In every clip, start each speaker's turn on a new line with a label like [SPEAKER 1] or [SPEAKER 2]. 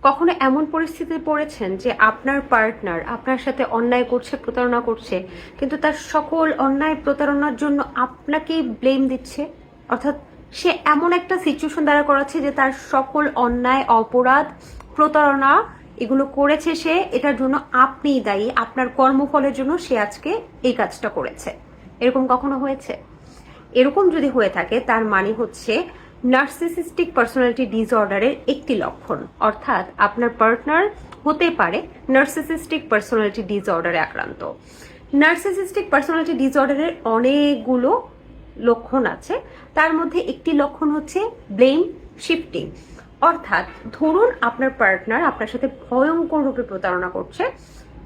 [SPEAKER 1] কখনো এমন পরিস্থিতিতে পড়েছেন যে আপনার পার্টনার আপনার সাথে অন্যায় করছে, প্রতারণা করছে, কিন্তু তার সকল অন্যায় প্রতারণার জন্য আপনাকেই ব্লেম দিচ্ছে? অর্থাৎ সে এমন একটা সিচুয়েশন দ্বারা করাচ্ছে যে তার সকল অন্যায়, অপরাধ, প্রতারণা এগুলো করেছে সে, এটার জন্য আপনিই দায়ী, আপনার কর্মফলের জন্য সে আজকে এই কাজটা করেছে। এরকম কখনো হয়েছে? এরকম যদি হয়ে থাকে তার মানে হচ্ছে নার্সিসিস্টিক পার্সোনালিটি ডিসঅর্ডারের একটি লক্ষণ। অর্থাৎ আপনার পার্টনার হতে পারে নার্সিসিস্টিক পার্সোনালিটি ডিসঅর্ডারে আক্রান্ত। নার্সিসিস্টিক পার্সোনালিটি ডিসঅর্ডারের অনেকগুলো লক্ষণ আছে, তার মধ্যে একটি লক্ষণ হচ্ছে ব্লেম শিফটিং। অর্থাৎ ধরুন আপনার পার্টনার আপনার সাথে ভয়ঙ্কর রূপে প্রতারণা করছে,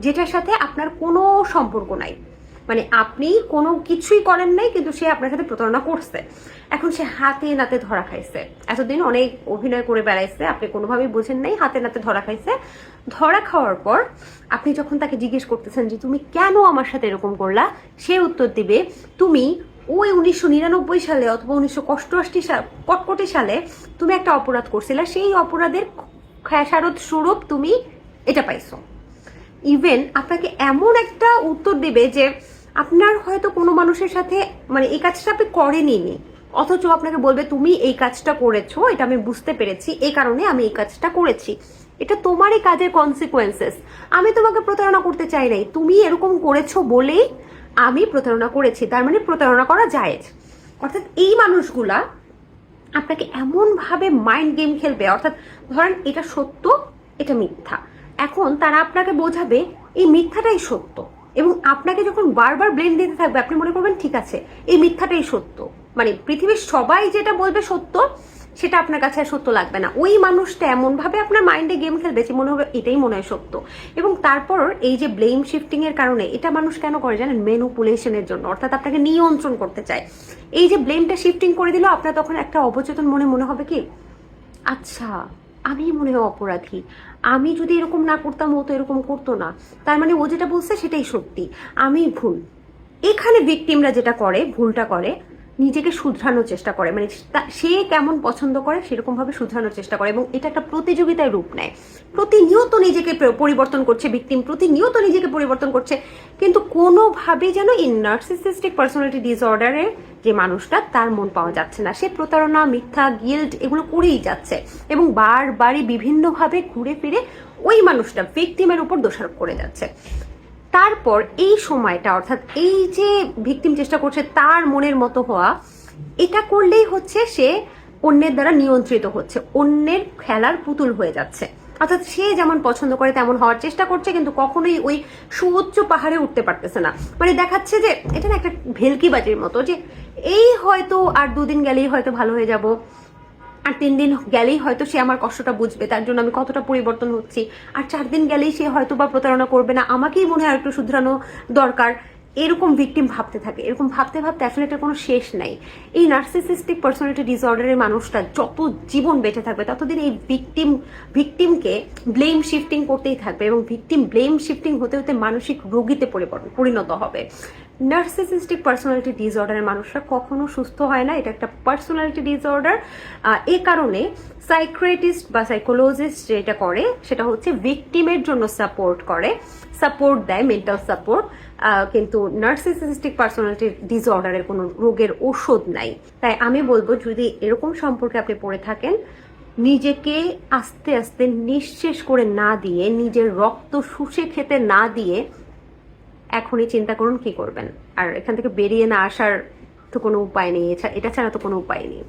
[SPEAKER 1] যেটার সাথে আপনার কোনো সম্পর্ক নাই, মানে আপনি কোনো কিছুই করেন নাই কিন্তু সে আপনার সাথে প্রতারণা করছে। এখন সে হাতে নাতে ধরা খাইছে, এতদিন অনেক অভিনয় করে বেড়াইছে, আপনি কোনোভাবেই বোঝেন নাই, হাতে নাতে ধরা খাইছে। ধরা খাওয়ার পর আপনি যখন তাকে জিজ্ঞেস করতেছেন যে তুমি কেন আমার সাথে এরকম করলা, সে উত্তর দিবে তুমি ওই 1999 সালে অথবা 1988 সাল কটকটি সালে তুমি একটা অপরাধ করছিলা, সেই অপরাধের খেসারত স্বরূপ তুমি এটা পাইছো। ইভেন আপনাকে এমন একটা উত্তর দিবে যে আপনার হয়তো কোনো মানুষের সাথে মানে এই কাজটা আপনি করেনি, অথচ আপনাকে বলবে তুমি এই কাজটা করেছো, এটা আমি বুঝতে পেরেছি, এই কারণে আমি এই কাজটা করেছি, এটা তোমারই কাজের কনসিকুয়েন্সেস, আমি তোমাকে প্রতারণা করতে চাই নাই, তুমি এরকম করেছো বলেই আমি প্রতারণা করেছি, তার মানে প্রতারণা করা জায়েজ। অর্থাৎ এই মানুষগুলা আপনাকে এমনভাবে মাইন্ড গেম খেলবে, অর্থাৎ ধরেন এটা সত্য, এটা মিথ্যা, এখন তারা আপনাকে বোঝাবে এই মিথ্যাটাই সত্য, এবং আপনাকে যখন বারবার ব্লেম দিতে থাকবে আপনি মনে করবেন ঠিক আছে এই মিথ্যাটাই সত্য, মানে পৃথিবীর সবাই যেটা বলবে সত্য সেটা আপনার কাছে আর সত্য লাগবে না। ওই মানুষটা এমনভাবে আপনার মাইন্ডে গেম খেলবে যে মনে হবে এটাই মনে হয় সত্য। এবং তারপর এই যে ব্লেম শিফটিং এর কারণে, এটা মানুষ কেন করে জানেন? ম্যানিপুলেশনের জন্য, অর্থাৎ আপনাকে নিয়ন্ত্রণ করতে চায়। এই যে ব্লেমটা শিফটিং করে দিল, আপনার তখন একটা অবচেতন মনে হবে কি আচ্ছা আমি মনে হয় অপরাধী, আমি যদি এরকম না করতাম ও তো এরকম করতো না, তার মানে ও যেটা বলছে সেটাই সত্যি, আমি ভুল। এখানে ভিকটিমরা যেটা করে, ভুলটা করে, নিজেকে শুধরানোর চেষ্টা করে, মানে সে কেমন পছন্দ করে সেরকম ভাবে শুধরানোর চেষ্টা করে, এবং এটা একটা প্রতিযোগিতায় রূপ নেয়। প্রতিনিয়ত নিজেকে পরিবর্তন করছে ভিকটিম, প্রতিনিয়ত নিজেকে পরিবর্তন করছে, কিন্তু কোনোভাবেই যেন এই নার্সিসিস্টিক পার্সোনালিটি ডিসঅর্ডারের যে মানুষটা তার মন পাওয়া যাচ্ছে না। সে প্রতারণা, মিথ্যা, গিল্ট এগুলো করেই যাচ্ছে, এবং বারবারই বিভিন্নভাবে ঘুরে ফিরে ওই মানুষটা ভিকটিমের উপর দোষারোপ করে যাচ্ছে। তারপর এই সময়টা, অর্থাৎ এই যে ভিকটিম চেষ্টা করছে তার মনের মতো হওয়া, এটা করলেই হচ্ছে সে অন্যের দ্বারা নিয়ন্ত্রিত হচ্ছে, অন্যের খেলার পুতুল হয়ে যাচ্ছে। অর্থাৎ সে যেমন পছন্দ করে তেমন হওয়ার চেষ্টা করছে, কিন্তু কখনোই ওই সুউচ্চ পাহাড়ে উঠতে পারতেছে না। মানে দেখাচ্ছে যে এটা না একটা ভেলকিবাজির মতো, যে এই হয়তো আর 2 দিন গেলেই হয়তো ভালো হয়ে যাব, আর 3 দিন গেলেই হয়তো সে আমার কষ্টটা বুঝবে, তার জন্য আমি কতটা পরিবর্তন হচ্ছি, আর 4 দিন গেলেই সে হয়তো বা প্রতারণা করবে না, আমাকেই মনে হয় একটু শুধরানো দরকার। এরকম ভিকটিম ভাবতে থাকে, এরকম ভাবতে ভাবতে আসলে এটা কোনো শেষ নাই। এই নার্সিসিস্টিক পার্সোনালিটি ডিসঅর্ডারের মানুষটা যত জীবন বেঁচে থাকবে ততদিন এই ভিকটিমকে ব্লেম শিফটিং করতেই থাকবে, এবং ভিকটিম ব্লেম শিফটিং হতে হতে মানসিক রোগীতে পরিণত হবে। নার্সিসিস্টিক পার্সোনালিটি ডিসঅর্ডারের মানুষরা কখনো সুস্থ হয় না, এটা একটা পার্সোনালিটি ডিসঅর্ডার। এ কারণে সাইকিয়াট্রিস্ট বা সাইকোলজিস্ট যেটা করে সেটা হচ্ছে ভিকটিমের জন্য সাপোর্ট দেয়, মেন্টাল সাপোর্ট, কিন্তু নার্সিসিস্টিক পার্সোনালিটি ডিসঅর্ডারের কোনো রোগের ওষুধ নাই। তাই আমি বলবো যদি এরকম সম্পর্কে আপনি পড়ে থাকেন, নিজেকে আস্তে আস্তে নিঃশেষ করে না দিয়ে, নিজের রক্ত শুষে খেতে না দিয়ে এখনই চিন্তা করুন কি করবেন। আর এখান থেকে বেরিয়ে না আসার তো কোনো উপায় নেই, এটা ছাড়া তো কোনো উপায় নেই।